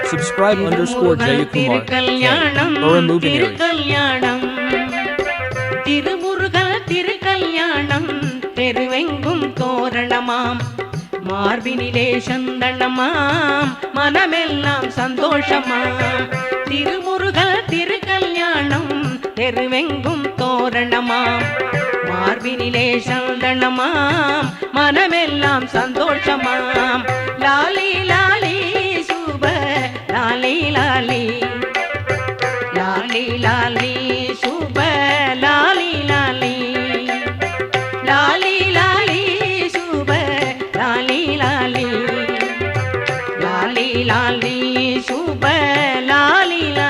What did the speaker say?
subscribe_Jayakumar திருக்கல்யாணம் திருமுருகல் திருக்கல்யாணம் தெருவெங்கும் தோரணமாம் மார்பினிலே சந்தனமாம் மனமெல்லாம் சந்தோஷமாம் திருமுருகல் திருக்கல்யாணம் தெருவெங்கும் தோரணமாம் மார்பினிலே சந்தனமாம் மனமெல்லாம் சந்தோஷமாம் லாலி லாலி சுப லாலி லாலி லாலி லாலி சுப லாலி லாலி லாலி லாலி சுப லாலி லாலி லாலி லாலி சுப லாலி லாலி